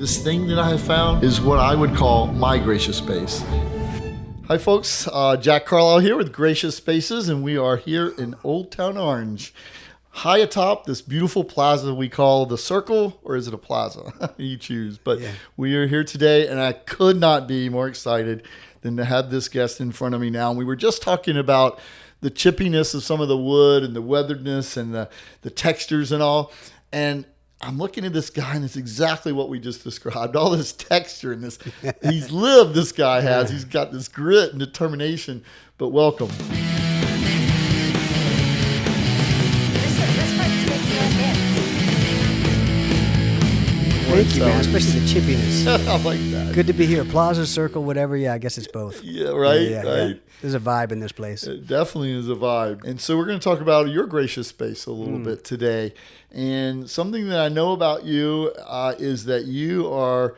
This thing that I have found is what I would call my gracious space. Hi folks, Jack Carlisle here with Gracious Spaces, and we are here in Old Town Orange. High atop this beautiful plaza we call the Circle, or is it a plaza? You choose. But we are here today, and I could not be more excited than to have this guest in front of me now. And we were just talking about the chippiness of some of the wood and the weatheredness and the textures and all. And I'm looking at this guy, and it's exactly what we just described. All this texture and this, he's lived, this guy has. He's got this grit and determination. But welcome. Thank you, man, especially the chippiness. I like that. Good to be here. Plaza, Circle, whatever. Yeah, I guess it's both. Yeah, right, Yeah. There's a vibe in this place. It definitely is a vibe. And so we're going to talk about your gracious space a little bit today. And something that I know about you is that you are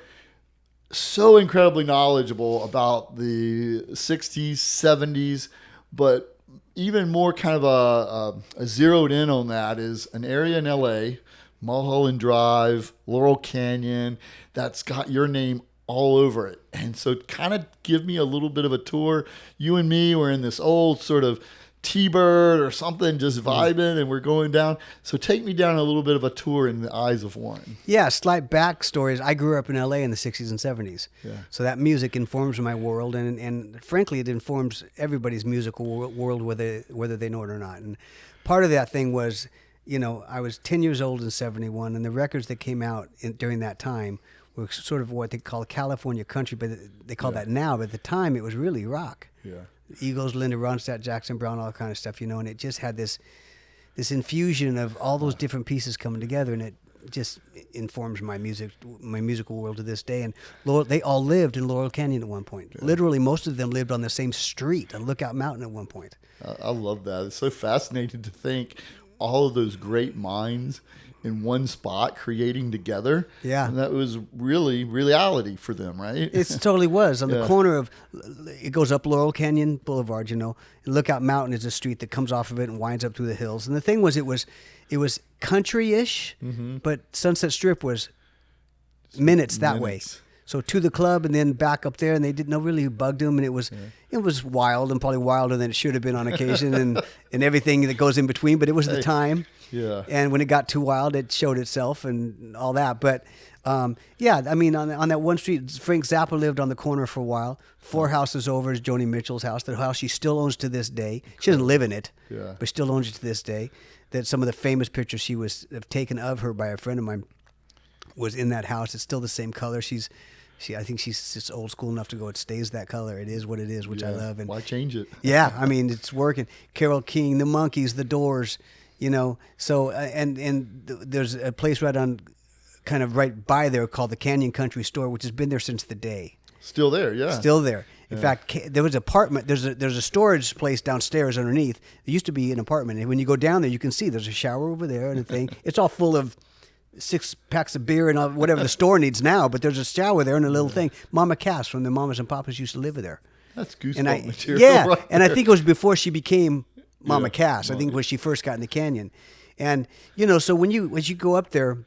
so incredibly knowledgeable about the 60s, 70s, but even more kind of a zeroed in on that is an area in LA, Mulholland Drive, Laurel Canyon, that's got your name all over it. And so kind of give me a little bit of a tour. You and me were in this old sort of T-Bird or something, just vibing, and we're going down. So take me down a little bit of a tour in the eyes of one. Yeah, slight backstories. I grew up in LA in the 60s and 70s. Yeah. So that music informs my world, and frankly, it informs everybody's musical world, whether they know it or not. And part of that thing was, you know, I was 10 years old in 71, and the records that came out during that time were sort of what they call California country, but they call that now. But at the time, it was really rock. Yeah. Eagles, Linda Ronstadt, Jackson Browne, all that kind of stuff, you know, and it just had this infusion of all those different pieces coming together, and it just informs my musical world to this day. And they all lived in Laurel Canyon at one point. Yeah. Literally, most of them lived on the same street on Lookout Mountain at one point. I love that. It's so fascinating to think all of those great minds in one spot creating together. Yeah. And that was really reality for them, right? It totally was. On the corner of, it goes up Laurel Canyon Boulevard, you know, and Lookout Mountain is a street that comes off of it and winds up through the hills. And the thing was, it was country-ish, but Sunset Strip was minutes that way. So to the club and then back up there, and they didn't know really who bugged them, and it was wild and probably wilder than it should have been on occasion, and everything that goes in between. But it was the time, And when it got too wild, it showed itself and all that. But I mean, on that one street, Frank Zappa lived on the corner for a while. 4 houses over is Joni Mitchell's house. The house she still owns to this day. She doesn't live in it, but still owns it to this day. That some of the famous pictures she was taken of her by a friend of mine was in that house. It's still the same color. I think she's just old school enough to go, it stays that color. It is what it is, which I love. And why change it? Yeah, I mean, it's working. Carole King, the Monkees, the Doors, you know. So, and there's a place right by there called the Canyon Country Store, which has been there since the day. Still there, yeah. Still there. In fact, there was an apartment. There's a storage place downstairs underneath. There used to be an apartment. And when you go down there, you can see there's a shower over there and a thing. It's all full of 6 packs of beer and all, whatever the store needs now, but there's a shower there and a little thing. Mama Cass from the Mamas and Papas used to live there. That's goosebump material. Yeah, right and there. I think it was before she became Mama Cass. I think when she first got in the canyon. And, you know, so as you go up there,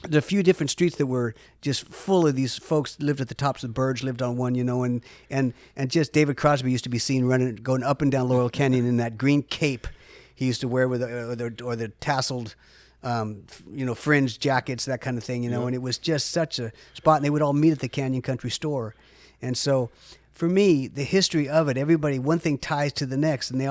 there's a few different streets that were just full of these folks lived at the tops of the Birds, lived on one, you know, and just David Crosby used to be seen going up and down Laurel Canyon in that green cape he used to wear with the tasseled fringe jackets, that kind of thing, you know, and it was just such a spot, and they would all meet at the Canyon Country Store. And so for me, the history of it, one thing ties to the next, and they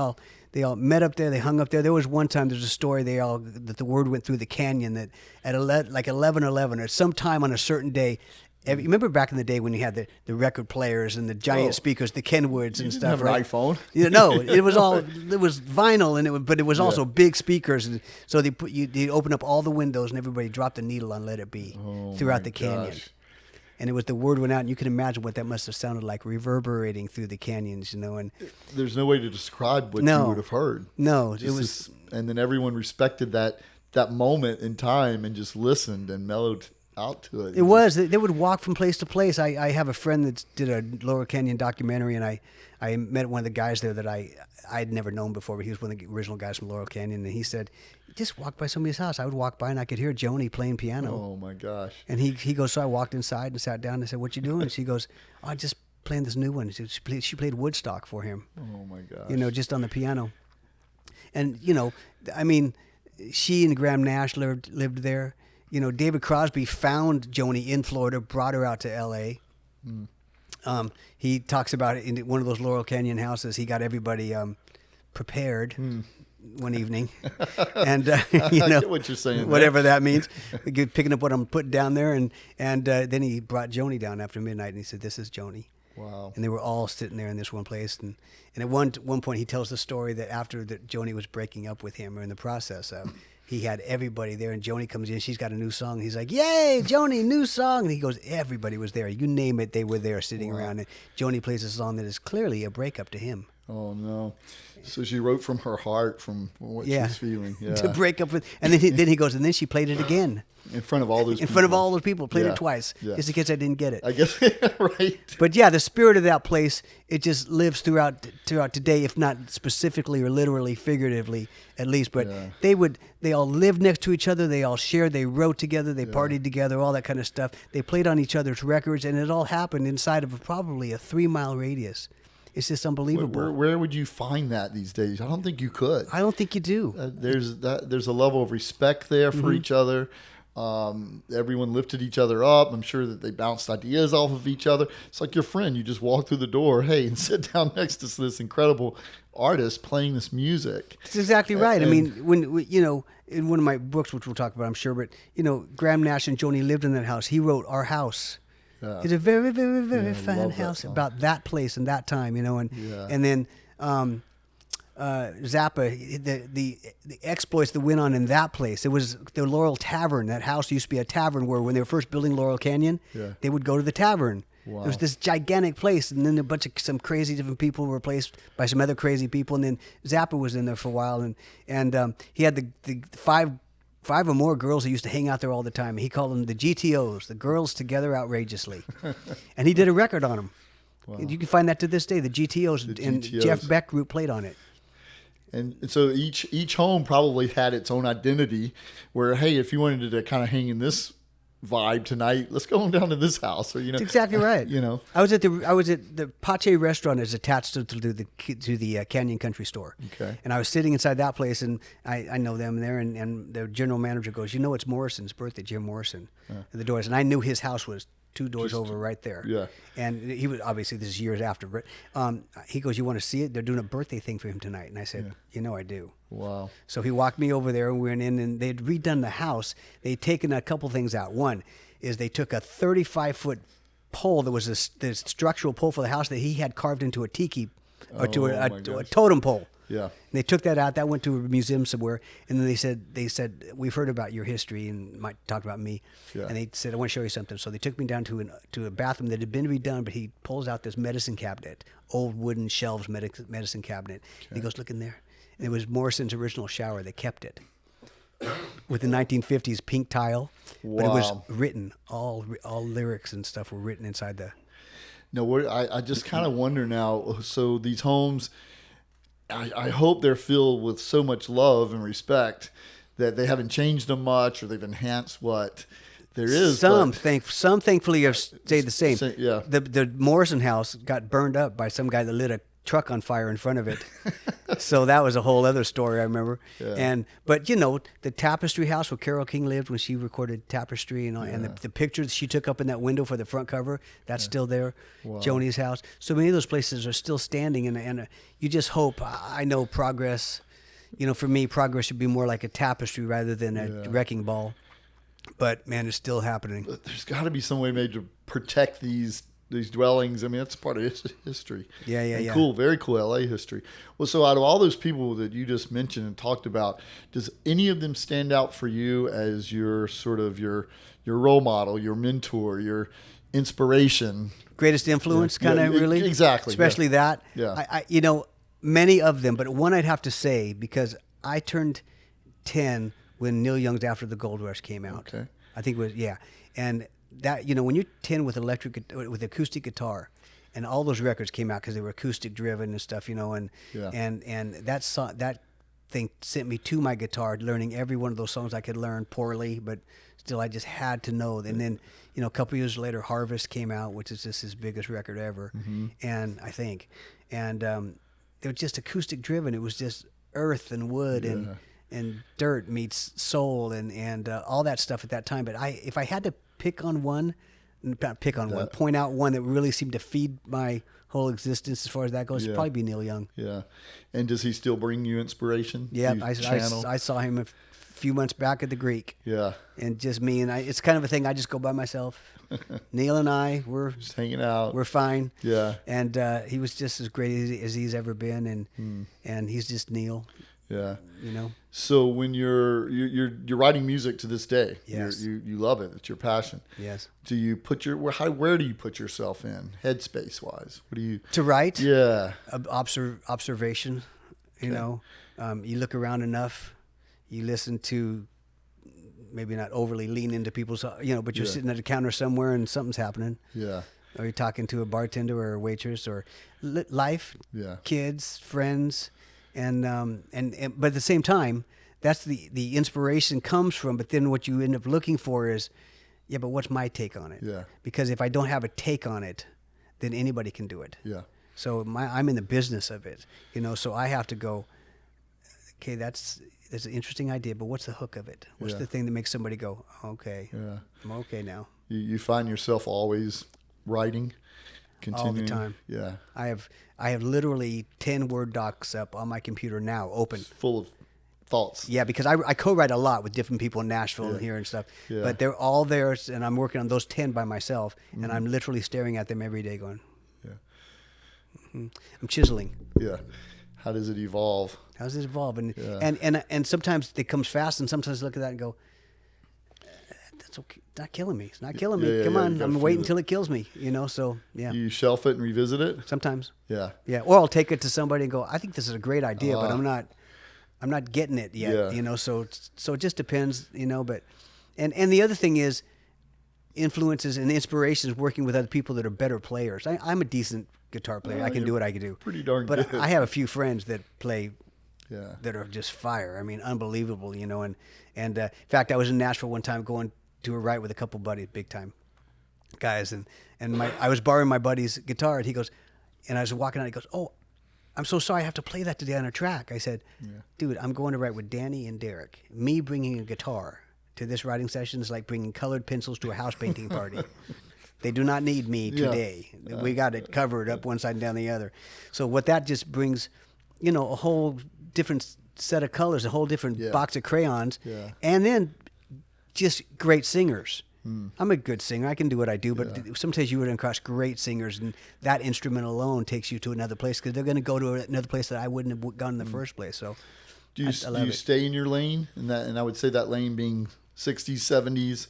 all met up there, they hung up there. There was one time, there's a story, that the word went through the canyon that at 11:11 or some time on a certain day, remember back in the day when you had the record players and the giant speakers, the Kenwoods and stuff, right? Right? iPhone. No, it was vinyl, but it was also big speakers. And so they open up all the windows and everybody dropped the needle on "Let It Be" throughout the canyon. Gosh. And the word went out, and you can imagine what that must have sounded like, reverberating through the canyons, you know. And there's no way to describe what you would have heard. No, it was. And then everyone respected that moment in time and just listened and mellowed out to it. It was. They would walk from place to place. I have a friend that did a Laurel Canyon documentary, and I met one of the guys there that I'd never known before, but he was one of the original guys from Laurel Canyon, and he said, just walk by somebody's house. I would walk by, and I could hear Joni playing piano. Oh, my gosh. And he goes, so I walked inside and sat down, and I said, what you doing? And she goes, oh, I just playing this new one. She played Woodstock for him. Oh, my gosh. You know, just on the piano. And, you know, I mean, she and Graham Nash lived there. You know, David Crosby found Joni in Florida, brought her out to L.A. He talks about it in one of those Laurel Canyon houses. He got everybody prepared one evening, and you know, I get what you're saying, whatever that means, picking up what I'm putting down there, and then he brought Joni down after midnight, and he said, "This is Joni." Wow. And they were all sitting there in this one place, and at one point he tells the story that after that Joni was breaking up with him, or in the process of. He had everybody there, and Joni comes in. She's got a new song. He's like, "Yay, Joni, new song!" And he goes, "Everybody was there. You name it, they were there, sitting around." And Joni plays a song that is clearly a breakup to him. Oh no! So she wrote from her heart, from what she's feeling. Yeah. To break up with, and then he goes, and then she played it again in front of all those. In front of all those people, played it twice, just in case I didn't get it. I guess right. But yeah, the spirit of that place, it just lives throughout today, if not specifically or literally, figuratively at least. But they all lived next to each other. They all shared. They wrote together. They partied together. All that kind of stuff. They played on each other's records, and it all happened inside of probably a 3-mile radius. It's just unbelievable. Where would you find that these days? I don't think you could. I don't think you do. There's a level of respect there for each other. Everyone lifted each other up. I'm sure that they bounced ideas off of each other. It's like your friend. You just walk through the door, hey, and sit down next to this incredible artist playing this music. That's exactly right. I mean, when you know, in one of my books, which we'll talk about, I'm sure, but you know, Graham Nash and Joni lived in that house. He wrote Our House. Yeah. It's a very, very, very fine house about that place and that time, you know, and then Zappa, the exploits that went on in that place. It was the Laurel Tavern. That house used to be a tavern where when they were first building Laurel Canyon, they would go to the tavern. Wow. It was this gigantic place, and then some crazy different people were replaced by some other crazy people, and then Zappa was in there for a while, and he had the five or more girls who used to hang out there all the time. He called them the GTOs, the Girls Together Outrageously. And he did a record on them. Wow. You can find that to this day, the GTOs, and Jeff Beck group played on it. And so each home probably had its own identity where, hey, if you wanted to kind of hang in this vibe tonight, let's go on down to this house, or That's exactly right. You know, I was at the Pache restaurant is attached to the Canyon Country Store. Okay. And I was sitting inside that place, and I know them there, and the general manager goes, "You know, it's Morrison's birthday, Jim Morrison." At the doors, and I knew his house was 2 doors over right there. Yeah. And he was, obviously this is years after, but he goes, "You want to see it? They're doing a birthday thing for him tonight." And I said, "You know I do." Wow. So he walked me over there, and we went in, and they'd redone the house. They'd taken a couple things out. One is they took a 35-foot pole that was the structural pole for the house that he had carved into a tiki, or to a totem pole. Yeah. And they took that out. That went to a museum somewhere. And then they said, "We've heard about your history and might talk about me." Yeah. And they said, "I want to show you something." So they took me down to a bathroom that had been redone, but he pulls out this medicine cabinet, old wooden shelves medicine cabinet. Okay. He goes, "Look in there." And it was Morrison's original shower. They kept it with the 1950s pink tile. Wow. But it was written, all lyrics and stuff were written inside the... No, I just kind of wonder now, so these homes... I hope they're filled with so much love and respect that they haven't changed them much, or they've enhanced what there is. Some thankfully have stayed the same. Yeah. The Morrison house got burned up by some guy that lit a truck on fire in front of it. So that was a whole other story, I remember. Yeah. But you know, the Tapestry house where Carole King lived when she recorded Tapestry, and the pictures she took up in that window for the front cover, that's still there. Wow. Joni's house. So many of those places are still standing, and you just hope, I know progress, you know, for me, progress should be more like a tapestry rather than a wrecking ball. But man, it's still happening. But there's got to be some way made to protect these dwellings. I mean, that's part of history. Yeah. Cool, very cool LA history. Well, so out of all those people that you just mentioned and talked about, does any of them stand out for you as your sort of your role model, your mentor, your inspiration? Greatest influence, kind of really? Exactly. Especially that. Yeah. I you know, many of them, but one I'd have to say, because I turned 10 when Neil Young's After the Gold Rush came out. Okay. I think it was, And that, when you're 10 with with acoustic guitar, and all those records came out because they were acoustic driven and stuff, and that thing sent me to my guitar, learning every one of those songs I could learn poorly, but still I just had to know. And then, a couple years later, Harvest came out, which is just his biggest record ever, and I think, and it was just acoustic driven. It was just earth and wood and dirt meets soul and all that stuff at that time. But if I had to point out one that really seemed to feed my whole existence as far as that goes, it'd probably be Neil Young. Yeah. And does he still bring you inspiration? Yeah, I saw him a few months back at the Greek. Yeah. And just me and it's kind of a thing. I just go by myself. Neil and I, we're just hanging out. We're fine. Yeah. And he was just as great as he's ever been, and he's just Neil. Yeah. So when you're writing music to this day, yes, you love it. It's your passion. Yes. Do you put where do you put yourself in headspace wise? What do you to write? Yeah. Observation. You look around enough. You listen to, maybe not overly lean into people's, but you're sitting at a counter somewhere and something's happening. Yeah. Or you're talking to a bartender or a waitress or life. Yeah. Kids, friends. And but at the same time, that's the inspiration comes from. But then what you end up looking for is, but what's my take on it? Yeah. Because if I don't have a take on it, then anybody can do it. Yeah. So I'm in the business of it, so I have to go. Okay, that's an interesting idea, but what's the hook of it? What's the thing that makes somebody go, okay, I'm okay now? You find yourself always writing. Continuing. All the time. Yeah. I have literally 10 Word docs up on my computer now, open. Full of thoughts. Yeah, because I co-write a lot with different people in Nashville and here and stuff. Yeah. But they're all there, and I'm working on those 10 by myself, and I'm literally staring at them every day going, I'm chiseling. Yeah. How does it evolve? How does it evolve? And sometimes it comes fast, and sometimes I look at that and go, that's okay. It's not killing me. It's not killing me. Come on. I'm waiting until it kills me, so yeah. You shelf it and revisit it? Sometimes. Yeah. Yeah. Or I'll take it to somebody and go, I think this is a great idea, but I'm not getting it yet, so it just depends, but, and the other thing is influences and inspirations working with other people that are better players. I'm a decent guitar player. I can do what I can do. Pretty darn good. But I have a few friends that play that are just fire. I mean, unbelievable, and in fact, I was in Nashville one time going to a write with a couple buddies, big time guys, and I was borrowing my buddy's guitar, and he goes, and I was walking out, he goes, oh, I'm so sorry I have to play that today on a track. I said, dude, I'm going to write with Danny and Derek. Me bringing a guitar to this writing session is like bringing colored pencils to a house painting party. They do not need me today. We got it covered up one side and down the other. So what that just brings, a whole different set of colors, a whole different box of crayons, and then just great singers. I'm a good singer. I can do what I do, but sometimes you run across great singers, and that instrument alone takes you to another place because they're going to go to another place that I wouldn't have gone in the first place. So do you stay in your lane? And I would say that lane being 60s, 70s.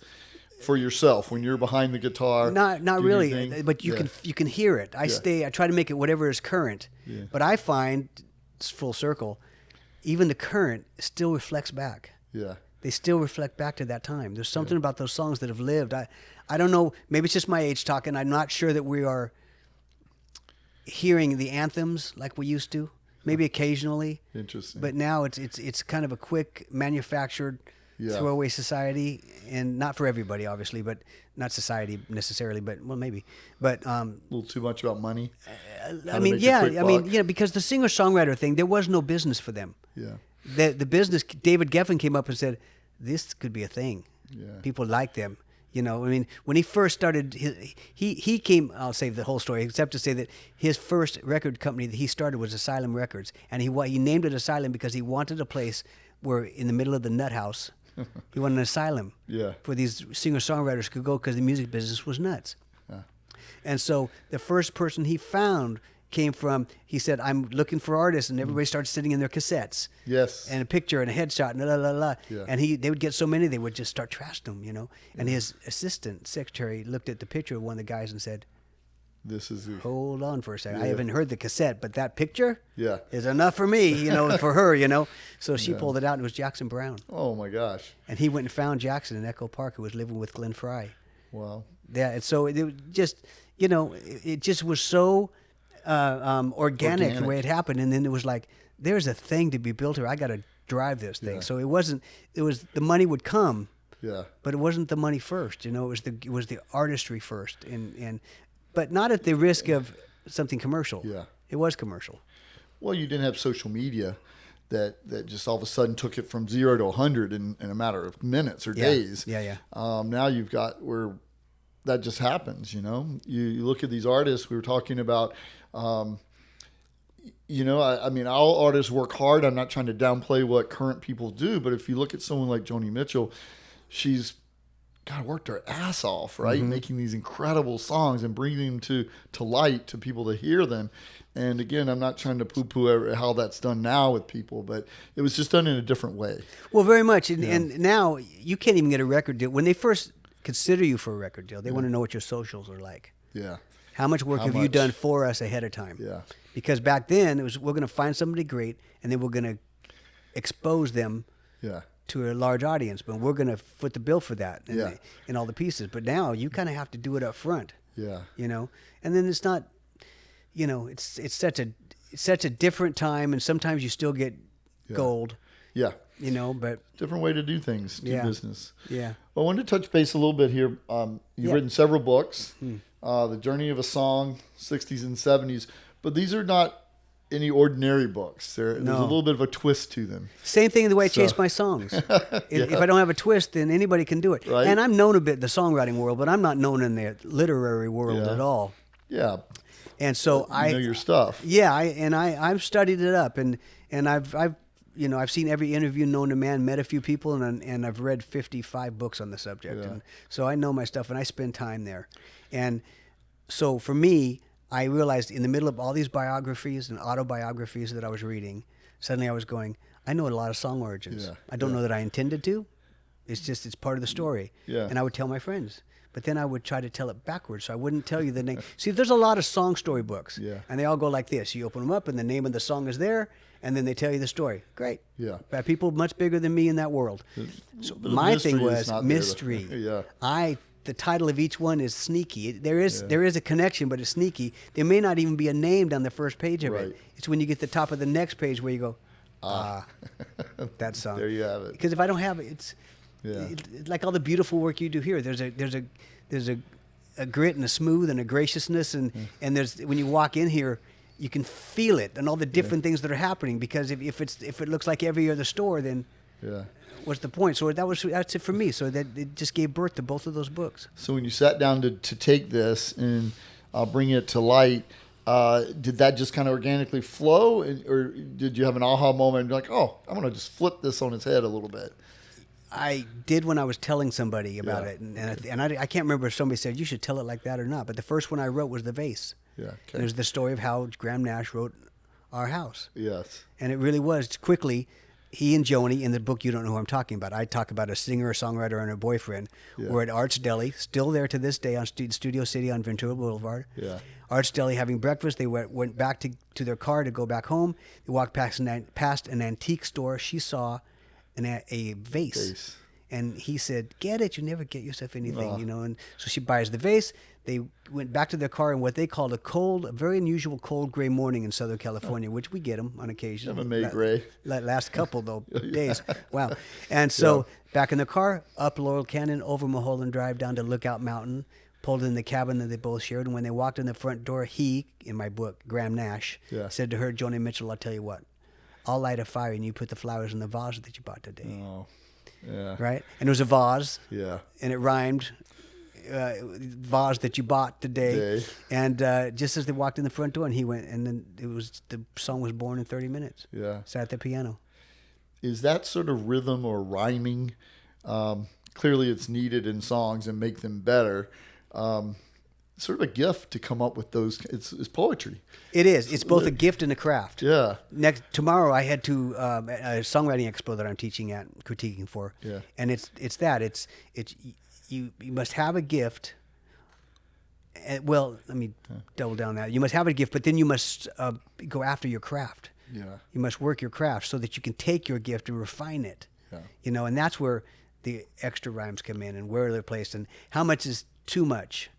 For yourself, when you're behind the guitar, not really, but you can hear it. I try to make it whatever is current, but I find it's full circle. Even the current still reflects back. Yeah, they still reflect back to that time. There's something about those songs that have lived. I don't know. Maybe it's just my age talking. I'm not sure that we are hearing the anthems like we used to. Maybe occasionally. Interesting. But now it's kind of a quick manufactured. Throwaway society, and not for everybody, obviously, but not society necessarily, but maybe. But a little too much about money. Because the singer-songwriter thing, there was no business for them. Yeah. The business. David Geffen came up and said, "This could be a thing. Yeah. People like them." When he first started, he came. I'll save the whole story, except to say that his first record company that he started was Asylum Records, and he named it Asylum because he wanted a place where, in the middle of the nut house. He wanted an asylum for these singer-songwriters could go because the music business was nuts. And so the first person he found came from, he said, I'm looking for artists, and everybody started sitting in their cassettes. Yes. And a picture and a headshot and la la la. Yeah. And they would get so many, they would just start trashing them, And his assistant secretary looked at the picture of one of the guys and said, hold on for a second. I haven't heard the cassette, but that picture is enough for me, for her, So she pulled it out, and it was Jackson Browne. Oh, my gosh. And he went and found Jackson in Echo Park, who was living with Glenn Frey. Wow. Yeah, and so it just, it just was so organic the way it happened. And then it was like, there's a thing to be built here. I got to drive this thing. Yeah. So it was the money would come, Yeah. but it wasn't the money first. It was the artistry first, but not at the risk of something commercial. Yeah. It was commercial. Well, you didn't have social media that just all of a sudden took it from 0 to 100 in a matter of minutes or days. Yeah. Now you've got where that just happens, You look at these artists we were talking about, I mean, all artists work hard. I'm not trying to downplay what current people do, but if you look at someone like Joni Mitchell, she's worked her ass off, right? Mm-hmm. Making these incredible songs and bringing them to light, to people to hear them. And again, I'm not trying to poo-poo how that's done now with people, but it was just done in a different way. Well, very much. And now you can't even get a record deal. When they first consider you for a record deal, they want to know what your socials are like. Yeah. How much work have you done for us ahead of time? Yeah. Because back then, it was we're going to find somebody great, and then we're going to expose them to a large audience, but we're going to foot the bill for that and all the pieces. But now you kind of have to do it up front. Yeah. And then it's not, it's such a different time, and sometimes you still get gold. Yeah. But different way to do things, do business. Yeah. Well, I wanted to touch base a little bit here. You've written several books, The Journey of a Song, 60s and 70s, but these are not any ordinary books. There's a little bit of a twist to them. Same thing in the way I chase my songs. If I don't have a twist, then anybody can do it. Right. And I'm known a bit in the songwriting world, but I'm not known in the literary world at all. Yeah. And so you know your stuff. Yeah, I've studied it up, and I've seen every interview known to man, met a few people, and I've read 55 books on the subject. Yeah. And so I know my stuff, and I spend time there. And so for me, I realized in the middle of all these biographies and autobiographies that I was reading, suddenly I was going, I know a lot of song origins. Yeah. I don't know that I intended to. It's part of the story. Yeah. And I would tell my friends. But then I would try to tell it backwards, so I wouldn't tell you the name. See, there's a lot of song story books, and they all go like this. You open them up, and the name of the song is there, and then they tell you the story. Great. Yeah. By people much bigger than me in that world. So my thing was mystery. The title of each one is sneaky. There is a connection, but it's sneaky. There may not even be a name down the first page of it. It's when you get to the top of the next page where you go, that song. There you have it. Because if I don't have it, it's like all the beautiful work you do here. There's a grit and a smooth and a graciousness, and there's when you walk in here, you can feel it and all the different things that are happening. Because if it looks like every other store, then what's the point? So that's it for me. So that it just gave birth to both of those books. So when you sat down to take this and bring it to light, did that just kind of organically flow, or did you have an aha moment and be like, oh, I'm going to just flip this on its head a little bit? I did when I was telling somebody about it, and I can't remember if somebody said you should tell it like that or not. But the first one I wrote was the vase. Yeah, okay. There's the story of how Graham Nash wrote Our House. Yes, and it really was quickly. He and Joni in the book, you don't know who I'm talking about. I talk about a singer, a songwriter, and her boyfriend. We're at Art's Deli, still there to this day on Studio City on Ventura Boulevard. Yeah. Art's Deli having breakfast. They went back to their car to go back home. They walked past an antique store. She saw a vase. And he said, get it. You never get yourself anything, And so she buys the vase. They went back to their car in what they called a very unusual cold gray morning in Southern California, which we get them on occasion. I'm a May gray. Last couple, though, days. Wow. And so back in the car, up Laurel Canyon, over Mulholland Drive, down to Lookout Mountain, pulled in the cabin that they both shared. And when they walked in the front door, he, in my book, Graham Nash, said to her, Joni Mitchell, I'll tell you what, I'll light a fire and you put the flowers in the vase that you bought today. Oh, yeah. Right? And it was a vase. Yeah. And it rhymed, vase that you bought today. And just as they walked in the front door, and he went, and then the song was born in 30 minutes. Yeah. Sat at the piano. Is that sort of rhythm or rhyming? Clearly it's needed in songs and make them better. Sort of a gift to come up with those. It's poetry. It is. It's both a gift and a craft. Yeah. Tomorrow I head to a songwriting expo that I'm teaching at, critiquing for. Yeah. And it's you must have a gift. Well, let me double down that. You must have a gift, but then you must go after your craft. Yeah. You must work your craft so that you can take your gift and refine it. Yeah. And that's where the extra rhymes come in and where they're placed and how much is too much?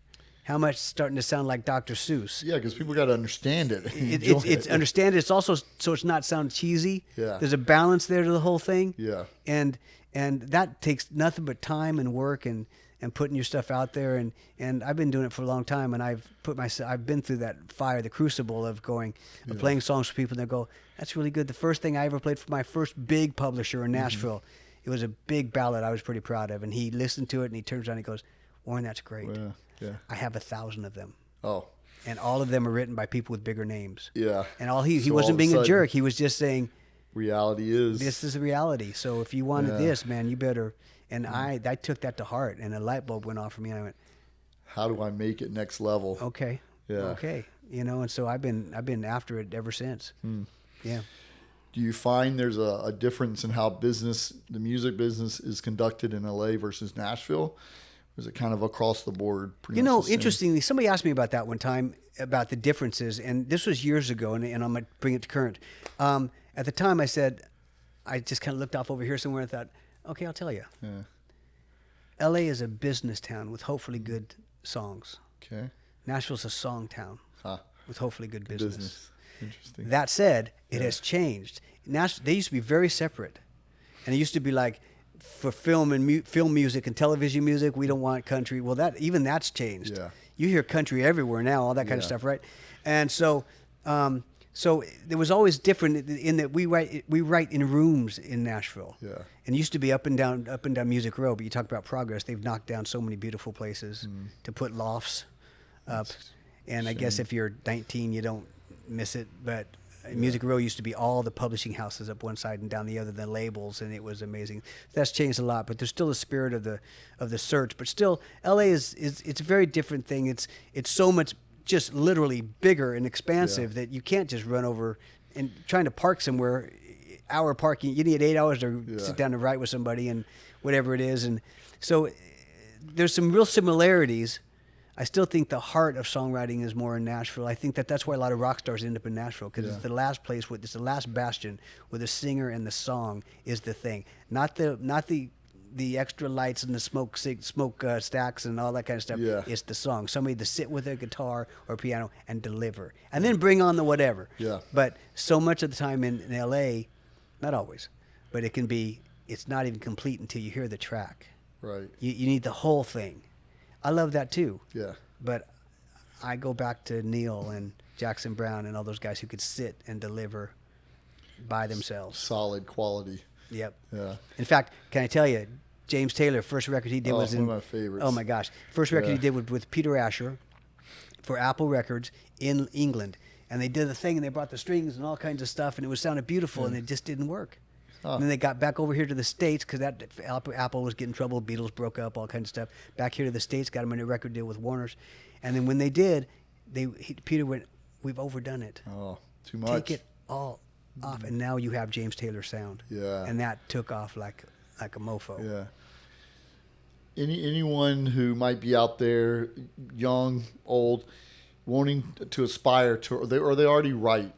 How much starting to sound like Dr. Seuss? Yeah, because people got to understand it. It's understand it. It's also so it's not sound cheesy. Yeah. There's a balance there to the whole thing. Yeah. And that takes nothing but time and work and putting your stuff out there. And I've been doing it for a long time, and I've been through that fire, the crucible of playing songs for people, and they go, that's really good. The first thing I ever played for my first big publisher in Nashville, it was a big ballad I was pretty proud of, and he listened to it and he turns around and he goes, Warren, that's great. Yeah. I have 1,000 of them. Oh. And all of them are written by people with bigger names. Yeah. And he wasn't being a jerk. He was just saying, reality is. this is the reality. So if you wanted this, man, you better. And I took that to heart, and a light bulb went off for me, and I went, how do I make it next level? Okay. Yeah. Okay. And so I've been after it ever since. Yeah. Do you find there's a difference in how the music business is conducted in LA versus Nashville? Or is it kind of across the board? Interestingly, somebody asked me about that one time, about the differences, and this was years ago, and I'm going to bring it to current. At the time, I said, I just kind of looked off over here somewhere and thought, okay, I'll tell you. Yeah. LA is a business town with hopefully good songs. Okay. Nashville's a song town with hopefully good business. Interesting. That said, it has changed. They used to be very separate, and it used to be like, for film and film music and television music, we don't want country. Well, that's changed. Yeah. You hear country everywhere now, all that kind of stuff, right? And so it was always different in that we write in rooms in Nashville. Yeah. And it used to be up and down Music Row. But you talk about progress; they've knocked down so many beautiful places to put lofts up. And I guess if you're 19, you don't miss it, but. Music Row used to be all the publishing houses up one side and down the other, the labels, and it was amazing. That's changed a lot, but there's still a spirit of the search. But still, LA is it's a very different thing. It's so much just literally bigger and expansive that you can't just run over and trying to park somewhere. Hour parking, you need 8 hours to sit down and write with somebody and whatever it is. And so there's some real similarities. I still think the heart of songwriting is more in Nashville. I think that's why a lot of rock stars end up in Nashville, because it's the last place, it's the last bastion where the singer and the song is the thing, not the extra lights and the smoke stacks and all that kind of stuff. Yeah. It's the song. Somebody to sit with a guitar or piano and deliver, and then bring on the whatever. Yeah. But so much of the time in L.A., not always, but it's not even complete until you hear the track. Right. You need the whole thing. I love that too. Yeah. But I go back to Neil and Jackson Browne and all those guys who could sit and deliver by themselves. Solid quality. Yep. Yeah. In fact, can I tell you, James Taylor, first record he did was one of my favorites. Oh my gosh. First record he did with Peter Asher for Apple Records in England. And they did the thing and they brought the strings and all kinds of stuff and it sounded beautiful and it just didn't work. And then they got back over here to the States because that Apple was getting in trouble. Beatles broke up, all kinds of stuff. Back here to the States, got them in a record deal with Warner's. And then when they did, Peter went, we've overdone it. Oh, too much. Take it all off. And now you have James Taylor sound. Yeah. And that took off like a mofo. Yeah. Anyone who might be out there, young, old, wanting to aspire to, or they already write,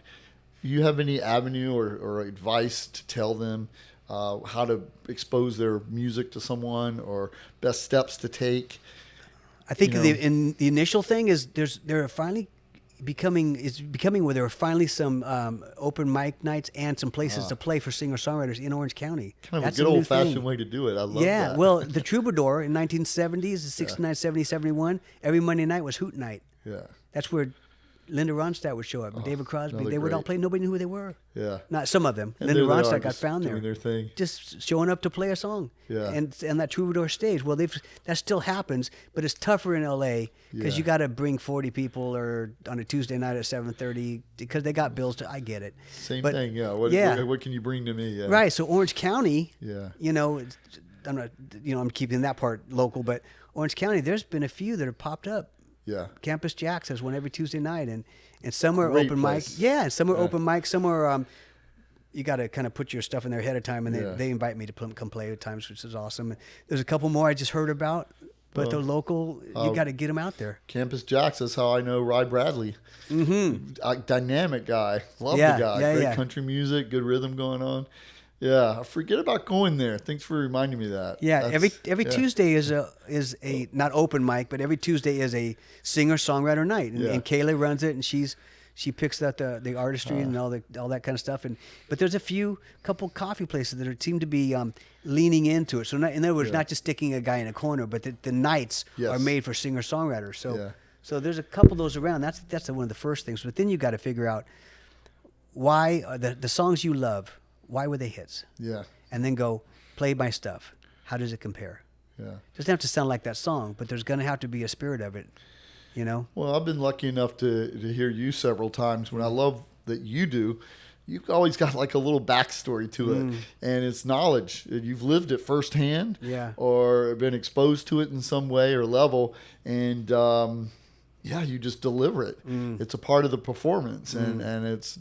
you have any avenue or advice to tell them how to expose their music to someone or best steps to take? I think the initial thing is there are finally becoming where there are finally some open mic nights and some places to play for singer-songwriters in Orange County. Kind of a good old-fashioned way to do it. I love that. Yeah, well, the Troubadour in 1970s, 69, 70, 71, every Monday night was Hoot Night. Yeah. That's where Linda Ronstadt would show up, and David Crosby. They would all play. Nobody knew who they were. Yeah. Not some of them. And Linda Ronstadt got found there. Doing their thing. Just showing up to play a song. Yeah. And that Troubadour stage. Well, that still happens, but it's tougher in L.A. because you got to bring 40 people or on a Tuesday night at 7:30 because they got bills to. I get it. Same thing. Yeah. What can you bring to me? Yeah. Right. So Orange County. Yeah. I'm not. I'm keeping that part local, but Orange County, there's been a few that have popped up. Yeah. Campus Jacks has one every Tuesday night, and some are Great open place. mic. Yeah, some are open mic. Some are you got to kind of put your stuff in there ahead of time, and they invite me to come play at times, which is awesome. There's a couple more I just heard about, but they're local. You got to get them out there. Campus Jacks. That's how I know Rye Bradley. Mm-hmm. Dynamic guy. Love the guy. Yeah, Great country music. Good rhythm going on. Yeah, I forget about going there. Thanks for reminding me of that. Yeah, every yeah. Tuesday is a not open mic, but every Tuesday is a singer songwriter night, and Kayla runs it, and she picks out the artistry and all that kind of stuff. But there's a couple coffee places that seem to be leaning into it. So in other words, not just sticking a guy in a corner, but the nights are made for singer songwriters. So there's a couple of those around. That's one of the first things. But then you got to figure out why the songs you love. Why were they hits? Yeah. And then go play my stuff. How does it compare? Yeah. Doesn't have to sound like that song, but there's going to have to be a spirit of it, you know? Well, I've been lucky enough to hear you several times. When I love that you've always got like a little backstory to it, and it's knowledge. You've lived it firsthand, or been exposed to it in some way or level, and you just deliver it. It's a part of the performance, and it's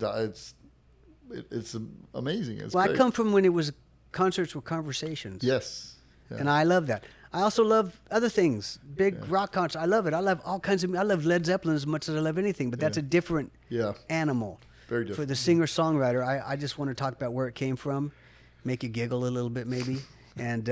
amazing. It's well, great. I come from when it was concerts were conversations. Yes. Yeah. And I love that. I also love other things, big rock concerts. I love it. I love all kinds of. I love Led Zeppelin as much as I love anything, but that's a different animal. Very different. For the singer-songwriter, I just want to talk about where it came from, make you giggle a little bit maybe, and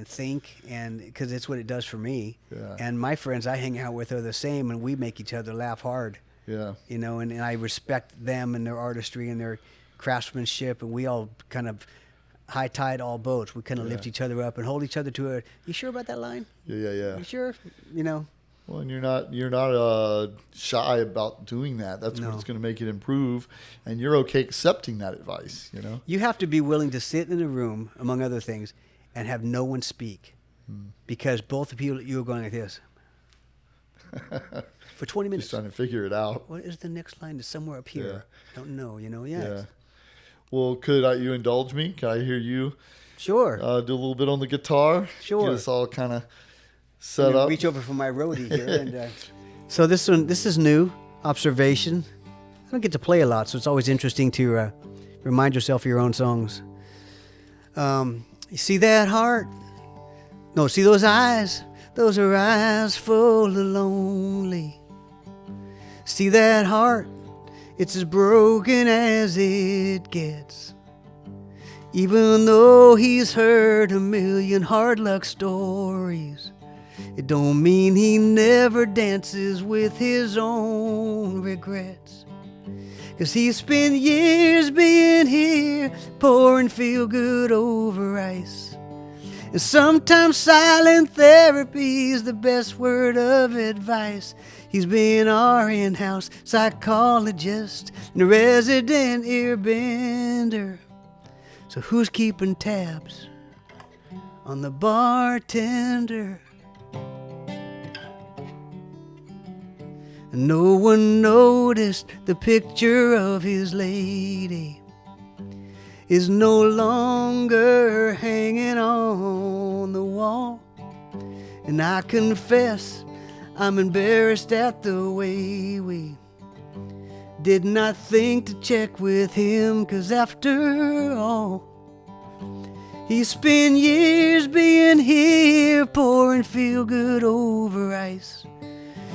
think, and because it's what it does for me. Yeah. And my friends I hang out with are the same, and we make each other laugh hard. Yeah. You know, and I respect them and their artistry and their craftsmanship, and we all kind of high tide all boats. We kind of lift each other up and hold each other to a. You sure about that line? Yeah. You sure? You know. Well, and you're not shy about doing that. That's what's going to make it improve, and you're okay accepting that advice. You know. You have to be willing to sit in a room, among other things, and have no one speak, because both of you are going like this. For 20 minutes. Just trying to figure it out. What is the next line? Is somewhere up here. I don't know, you know? Yeah. Well, could you indulge me? Can I hear you? Sure. Do a little bit on the guitar? Sure. Get us all kind of set up. Reach over for my roadie here. And, so this is new, Observation. I don't get to play a lot, so it's always interesting to remind yourself of your own songs. You see that heart? No, see those eyes? Those are eyes full of lonely. See that heart? It's as broken as it gets. Even though he's heard a million hard luck stories, it don't mean he never dances with his own regrets. 'Cause he spent years being here, pouring feel good over ice. And sometimes silent therapy's the best word of advice. He's been our in-house psychologist and a resident earbender. So who's keeping tabs on the bartender? And no one noticed the picture of his lady is no longer hanging on the wall. And I confess I'm embarrassed at the way we did not think to check with him, 'cause after all, he spent years being here, pouring feel good over ice.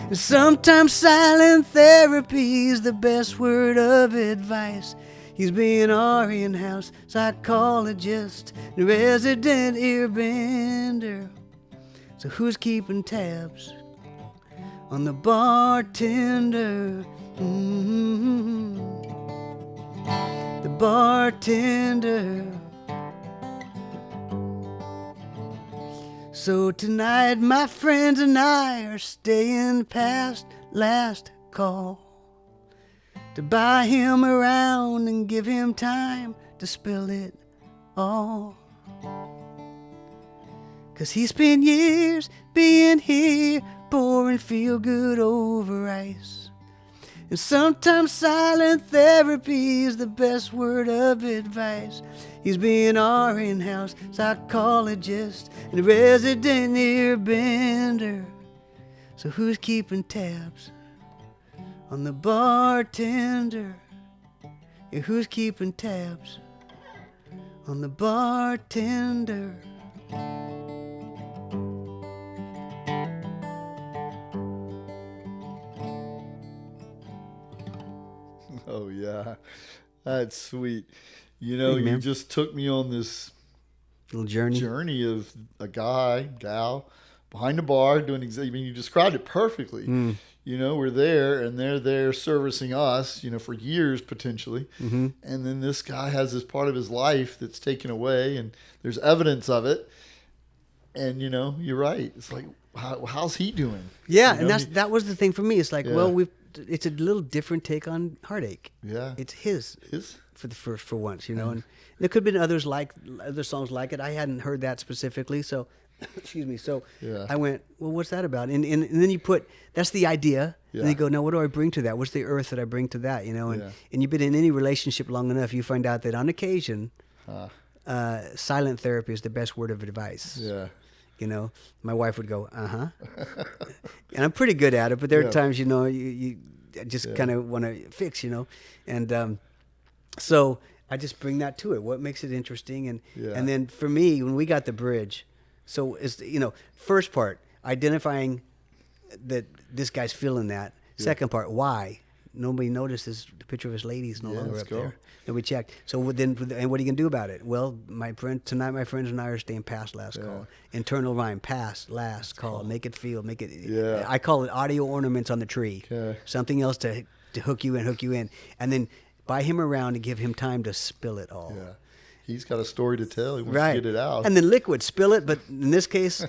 And sometimes silent therapy is the best word of advice. He's been our in-house psychologist and resident earbender. So who's keeping tabs on the bartender? The bartender. So tonight my friends and I are staying past last call to buy him around and give him time to spill it all. 'Cause he spent years being here, pouring feel good over ice. And sometimes silent therapy is the best word of advice. He's been our in-house psychologist and resident earbender. So who's keeping tabs on the bartender? Yeah, who's keeping tabs on the bartender? Oh, yeah. That's sweet. You know, Hey, you man. just took me on this Little journey. of a gal behind the bar doing exactly. I mean, you described it perfectly. You know, we're there and they're there servicing us, you know, for years potentially. And then this guy has this part of his life that's taken away and there's evidence of it. And, you know, you're right. It's like, how's he doing? Yeah, You know, and that was the thing for me. It's like, Yeah. well, it's a little different take on Heartache. Yeah. It's his His? for once, you know. And there could have been other songs like it. I hadn't heard that specifically, so excuse me. So Yeah. I went, well, what's that about? And then you put that's the idea. Yeah. And you go, now what do I bring to that? What's the earth that I bring to that? You know, and Yeah. and you've been in any relationship long enough, you find out that on occasion, silent therapy is the best word of advice. Yeah. You know, my wife would go, and I'm pretty good at it, but there are Yeah. times, you know, you just kind of want to fix, you know, and so I just bring that to it. What makes it interesting, and then for me, when we got the bridge, so it's, you know, first part identifying that this guy's feeling that. Second part, why nobody notices the picture of his lady is no longer up there. Nobody checked. So then, and what are you gonna do about it? Well, tonight my friends and I are staying past last call. Internal rhyme, past last call. Make it feel. Make it. Yeah. I call it audio ornaments on the tree. Okay. Something else to hook you in, and then buy him around and give him time to spill it all. Yeah. He's got a story to tell. He wants Right. to get it out. And then liquid, spill it, but in this case,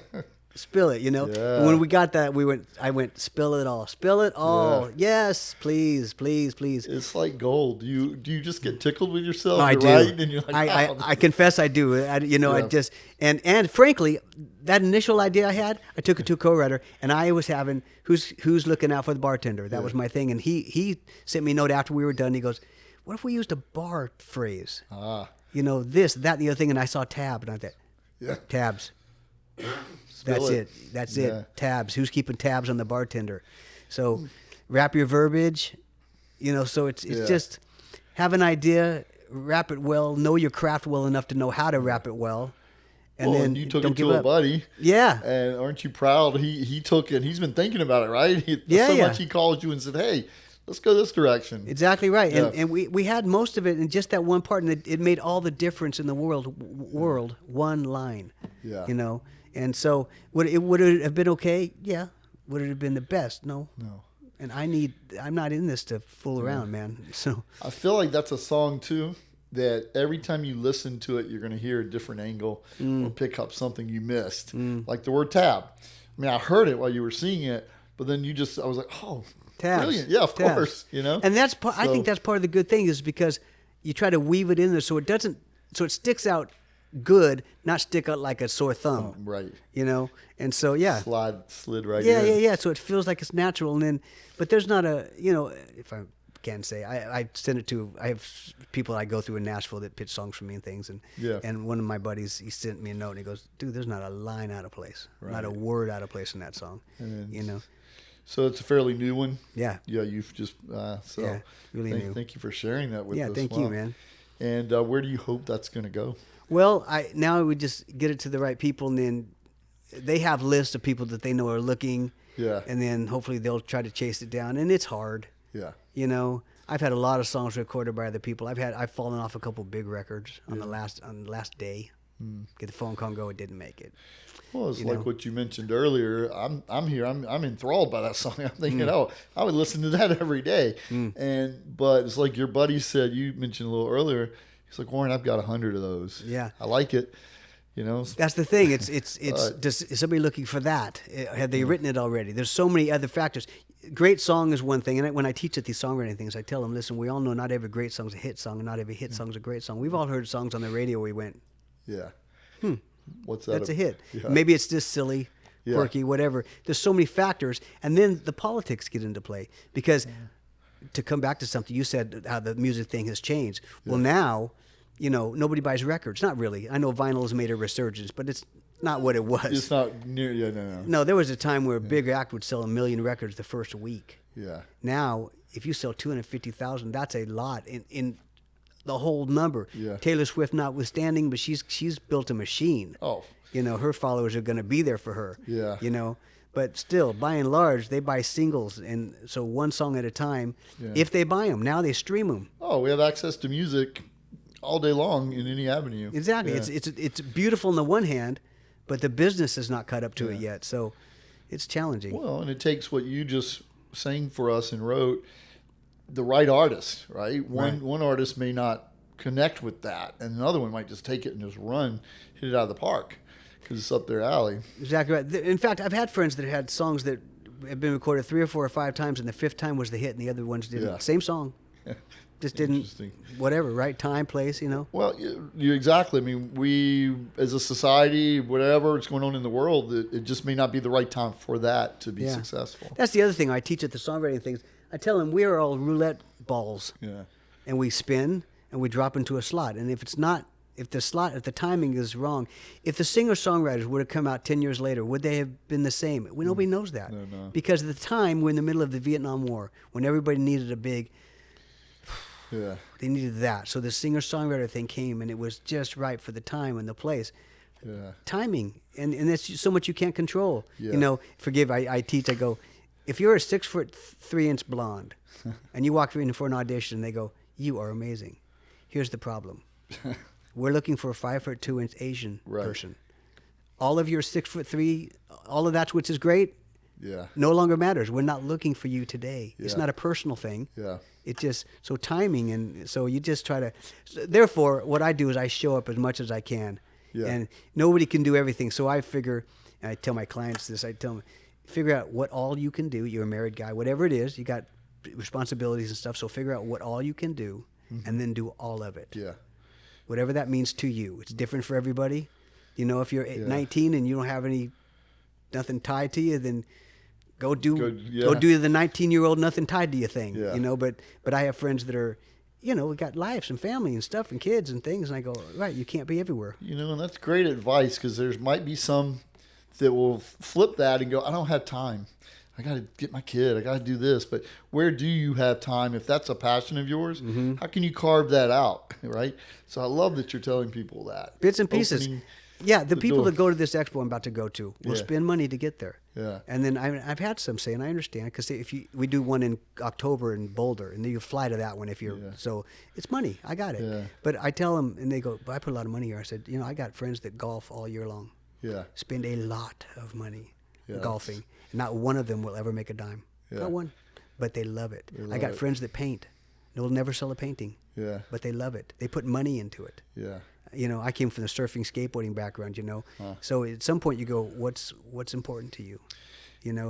spill it, you know. Yeah. And when we got that, I went, spill it all. Spill it all. Yeah. Yes, please, please, please. It's like gold. Do you just get tickled with yourself? I You're do. Right? And you're like, I confess I do. I Yeah. just, and frankly, that initial idea I had, I took it to a co-writer, and I was having, who's looking out for the bartender? That was my thing. And he sent me a note after we were done. He goes, what if we used a bar phrase? You know, this, that, and the other thing. And I saw tab, and I thought, Yeah. tabs. Spill That's Yeah. it. Tabs. Who's keeping tabs on the bartender? So wrap your verbiage, you know, so it's just have an idea, wrap it well, know your craft well enough to know how to wrap it well. And Well, then and you took don't it give to a up. buddy. Yeah. And aren't you proud? He took it. He's been thinking about it, right? Yeah, so yeah. much he called you and said, hey, let's go this direction. Exactly right. Yeah. And we had most of it in just that one part, and it made all the difference in the world, one line. Yeah. You know? And so would it have been okay? Yeah. Would it have been the best? No. No. And I'm not in this to fool around, man. So I feel like that's a song, too, that every time you listen to it, you're going to hear a different angle or pick up something you missed. Like the word tab. I mean, I heard it while you were singing it, but then I was like, oh, tabs. brilliant. Yeah, of Tabs. course. You know? And that's I think that's part of the good thing is because you try to weave it in there so it sticks out good, not stick out like a sore thumb. Right. You know? And so, yeah. Slid right Yeah, in. yeah. So it feels like it's natural. And then, but there's not a, you know, if I can say, I send it to, I have people I go through in Nashville that pitch songs for me and things. And one of my buddies, he sent me a note and he goes, dude, there's not a line out of place. Right. Not a word out of place in that song. You know? So it's a fairly new one. Yeah. Yeah, you've just Yeah, really new. Thank you for sharing that with us. Yeah, thank you, man. And where do you hope that's going to go? Well, now we just get it to the right people, and then they have lists of people that they know are looking. Yeah. And then hopefully they'll try to chase it down, and it's hard. Yeah. You know, I've had a lot of songs recorded by other people. I've fallen off a couple big records on the last day. Get the phone call and go, it didn't make it. Well, it's You like know? what you mentioned earlier. I'm here. I'm enthralled by that song. I'm thinking, oh, I would listen to that every day. But it's like your buddy said. You mentioned a little earlier. He's like, Warren, I've got 100 of those. Yeah. I like it. You know. That's the thing. It's is somebody looking for that? Have they written it already? There's so many other factors. Great song is one thing, and when I teach at these songwriting things, I tell them, listen, we all know not every great song is a hit song, and not every hit song is a great song. We've all heard songs on the radio where we went, Yeah. What's that? that's a hit. Yeah. Maybe it's just silly, quirky, whatever. There's so many factors, and then the politics get into play because to come back to something you said, how the music thing has changed. Well, now, you know, nobody buys records. Not really. I know vinyl has made a resurgence, but it's not what it was. It's not near. Yeah. No. No, there was a time where a big act would sell 1 million records the first week. Yeah. Now, if you sell 250,000, that's a lot in the whole number. Yeah. Taylor Swift notwithstanding, but she's built a machine. Oh. You know, her followers are going to be there for her. Yeah. You know, but still, by and large, they buy singles, and so one song at a time. Yeah. If they buy them, now they stream them. Oh, we have access to music all day long in any avenue. Exactly. Yeah. It's beautiful on the one hand, but the business is not cut up to it yet. So it's challenging. Well, and it takes what you just sang for us and wrote, the right artist, right? One artist may not connect with that, and another one might just take it and just run, hit it out of the park because it's up their alley. Exactly right. In fact, I've had friends that had songs that have been recorded 3 or 4 or 5 times, and the 5th time was the hit, and the other ones didn't. Yeah. Same song. Just didn't, whatever, right time, place, Well, you exactly. I mean, we, as a society, whatever is going on in the world, it just may not be the right time for that to be successful. That's the other thing I teach at the songwriting things. I tell them we are all roulette balls. Yeah. And we spin and we drop into a slot. And if the timing is wrong, if the singer-songwriters would have come out 10 years later, would they have been the same? Nobody knows that. No. Because at the time, we're in the middle of the Vietnam War, when everybody needed a big... Yeah. They needed that. So the singer-songwriter thing came, and it was just right for the time and the place. Yeah. Timing. And that's so much you can't control. Yeah. Forgive, I teach, I go, if you're a 6'3" blonde, and you walk in for an audition, and they go, you are amazing. Here's the problem. We're looking for a 5'2" Asian person. All of your 6'3", all of that, which is great, no longer matters. We're not looking for you today. It's not a personal thing. Yeah. It just, so timing, and so you just try to, therefore, what I do is I show up as much as I can. Yeah. And nobody can do everything. So I figure, and I tell my clients this, I tell them, figure out what all you can do. You're a married guy, whatever it is, you got responsibilities and stuff. So figure out what all you can do, and then do all of it. Yeah. Whatever that means to you. It's different for everybody. If you're 19 and you don't have nothing tied to you, then go do the 19-year-old nothing tied to you thing. Yeah. But I have friends that are, we got lives and family and stuff and kids and things, and I go, right, you can't be everywhere. And that's great advice, because there might be some that will flip that and go, I don't have time. I got to get my kid. I got to do this. But where do you have time? If that's a passion of yours, how can you carve that out, right? So I love that you're telling people that. Bits and pieces. Yeah, the people door. that go to this expo I'm about to go to will spend money to get there. Yeah. And then I've had some say, and I understand, because we do one in October in Boulder, and then you fly to that one if you're, so it's money. I got it. Yeah. But I tell them, and they go, but I put a lot of money here. I said, I got friends that golf all year long. Yeah. Spend a lot of money golfing. And not one of them will ever make a dime. Yeah. Not one. But they love it. I got it. friends that paint. They'll never sell a painting. Yeah. But they love it. They put money into it. Yeah. I came from the surfing, skateboarding background, So at some point you go, what's important to you?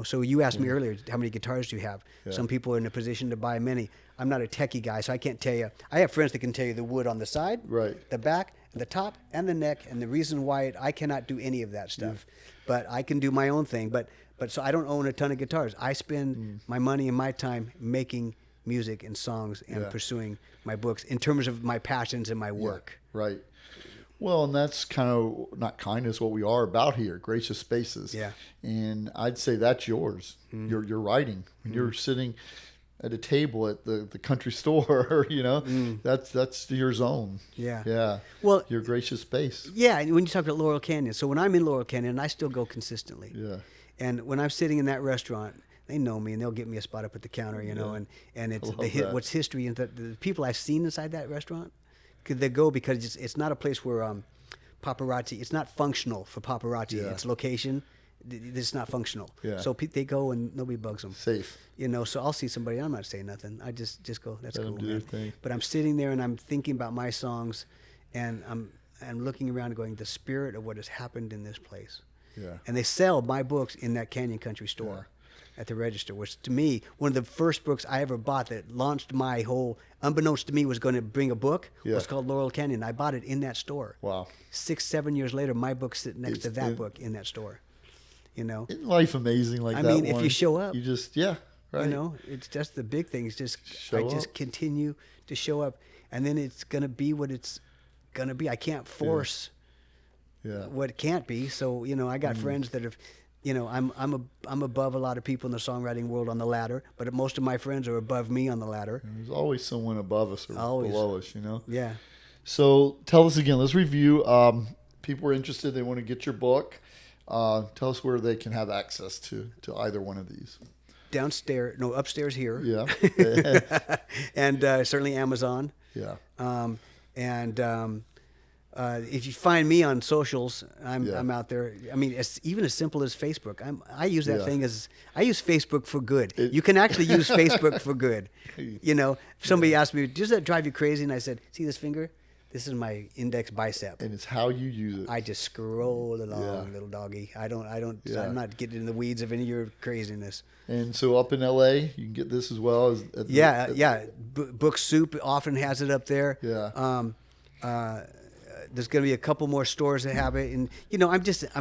So you asked me earlier, how many guitars do you have? Yeah. Some people are in a position to buy many. I'm not a techie guy, so I can't tell you. I have friends that can tell you the wood on the side, the back, and the top, and the neck, and the reason why I cannot do any of that stuff. But I can do my own thing. But so I don't own a ton of guitars. I spend my money and my time making music and songs and pursuing my books in terms of my passions and my work. Yeah. Right. Well, and that's kind of, not kindness, what we are about here, Gracious Spaces. Yeah. And I'd say that's yours, your writing. When you're sitting at a table at the country store, that's your zone. Yeah. Yeah. Well, your gracious space. Yeah, and when you talk about Laurel Canyon, so when I'm in Laurel Canyon, I still go consistently. Yeah. And when I'm sitting in that restaurant, they know me, and they'll get me a spot up at the counter, and it's what's history, and the people I've seen inside that restaurant, they go because it's not a place where paparazzi. It's not functional for paparazzi. Yeah. Its location, it's not functional. Yeah. So they go and nobody bugs them. Safe. So I'll see somebody. I'm not saying nothing. I just go. That's Let cool, them do man. their thing. But I'm sitting there and I'm thinking about my songs, and I'm looking around and going, the spirit of what has happened in this place. Yeah. And they sell my books in that Canyon Country store. At the register, which to me, one of the first books I ever bought that launched my whole, unbeknownst to me, was going to bring a book, was called Laurel Canyon. I bought it in that store. Wow. 6-7 years later, my book's sitting next to that book in that store. Isn't life amazing like that? I mean, if you show up, you just, right. It's just the big thing. It's just, show just up. continue to show up, and then it's going to be what it's going to be. I can't force what it can't be. So, I got friends that have, I'm above a lot of people in the songwriting world on the ladder, but most of my friends are above me on the ladder. There's always someone above us or below us, Yeah. So tell us again, let's review. People are interested, they want to get your book. Tell us where they can have access to either one of these. Upstairs here. Yeah. And certainly Amazon. Yeah. And if you find me on socials, I'm out there. I mean, it's even as simple as Facebook. I use that thing I use Facebook for good. You can actually use Facebook for good. You know, if somebody asked me, does that drive you crazy? And I said, see this finger? This is my index bicep. And it's how you use it. I just scroll along, little doggy. I'm not getting in the weeds of any of your craziness. And so up in LA, you can get this as well. Book Soup often has it up there. Yeah. There's going to be a couple more stores that have it, and I'm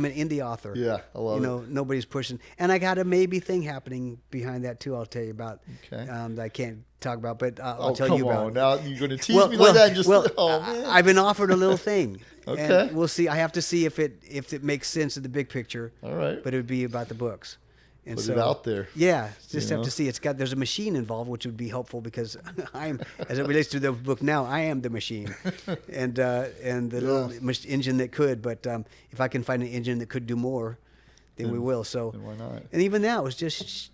an indie author. Yeah, I love it. Nobody's pushing, and I got a maybe thing happening behind that too. I'll tell you about. Okay. That I can't talk about, but I'll tell you about. Now you're going to tease me like that. Man. I've been offered a little thing. Okay. And we'll see. I have to see if it makes sense in the big picture. All right. But it would be about the books. And Put it out there. Yeah, just have to see. There's a machine involved, which would be helpful because as it relates to the book now, I am the machine, and the little engine that could. But if I can find an engine that could do more, then we will. So then why not? And even now, it's just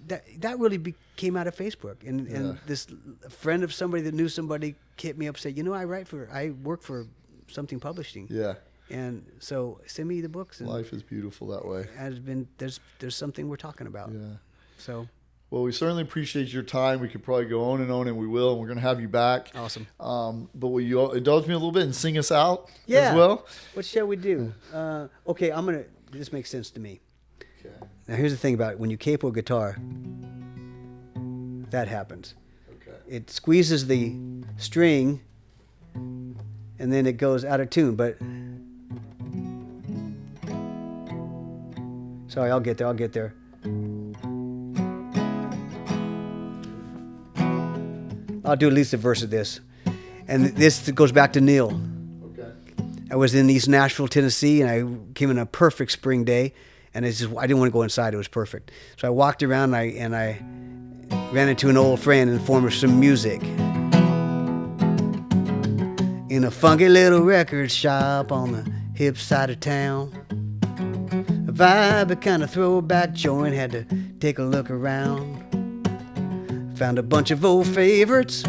that really came out of Facebook, and this friend of somebody that knew somebody hit me up and said, I work for something publishing. Yeah. And so send me the books. And life is beautiful that way. There's something we're talking about. Yeah. So. Well, we certainly appreciate your time. We could probably go on, and we will. And we're going to have you back. Awesome. But will you indulge me a little bit and sing us out as well? What shall we do? Okay, this makes sense to me. Okay. Now, here's the thing about it. When you capo guitar, that happens. Okay. It squeezes the string, and then it goes out of tune. But sorry, I'll get there. I'll do at least a verse of this. And this goes back to Neil. Okay. I was in East Nashville, Tennessee, and I came in a perfect spring day, and I didn't want to go inside. It was perfect. So I walked around, and I ran into an old friend in the form of some music. In a funky little record shop on the hip side of town. A vibe, a kind of throwback joint, had to take a look around. Found a bunch of old favorites,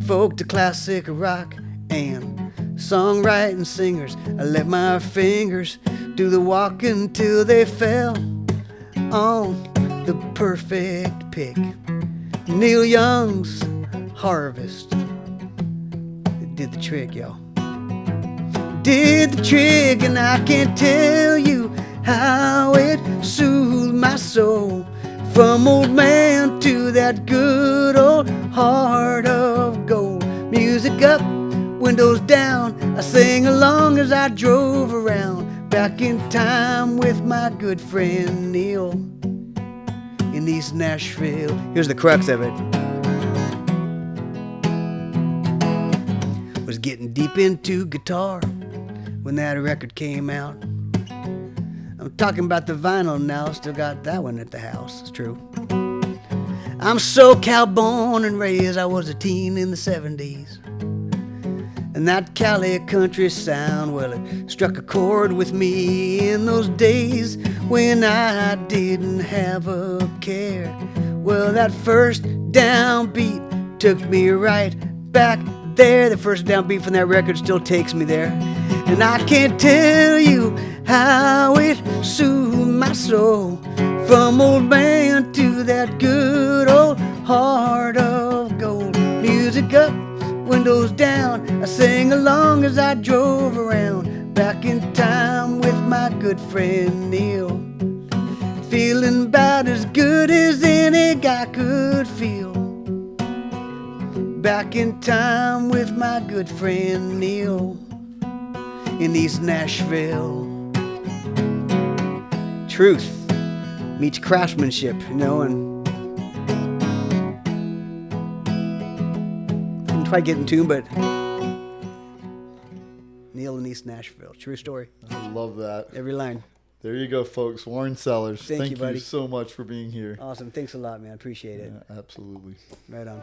folk to classic rock, and songwriting singers. I let my fingers do the walking till they fell on the perfect pick. Neil Young's Harvest. It did the trick, y'all. Did the trick, and I can't tell you how it soothed my soul. From old man to that good old heart of gold. Music up, windows down, I sang along as I drove around. Back in time with my good friend Neil in East Nashville. Here's the crux of it. Was getting deep into guitar when that record came out. I'm talking about the vinyl now, still got that one at the house, it's true. I'm SoCal born and raised, I was a teen in the 70s. And that Cali country sound, well, it struck a chord with me in those days when I didn't have a care. Well, that first downbeat took me right back there. The first downbeat from that record still takes me there. And I can't tell you how it soothed my soul. From old man to that good old heart of gold. Music up, windows down, I sang along as I drove around. Back in time with my good friend Neil. Feeling about as good as any guy could feel. Back in time with my good friend Neil in East Nashville. Truth meets craftsmanship, and didn't try getting tuned, but Neil in East Nashville. True story. I love that. Every line. There you go, folks. Warren Sellers. Thank you, buddy. So much for being here. Awesome. Thanks a lot, man. Appreciate it. Yeah, absolutely. Right on.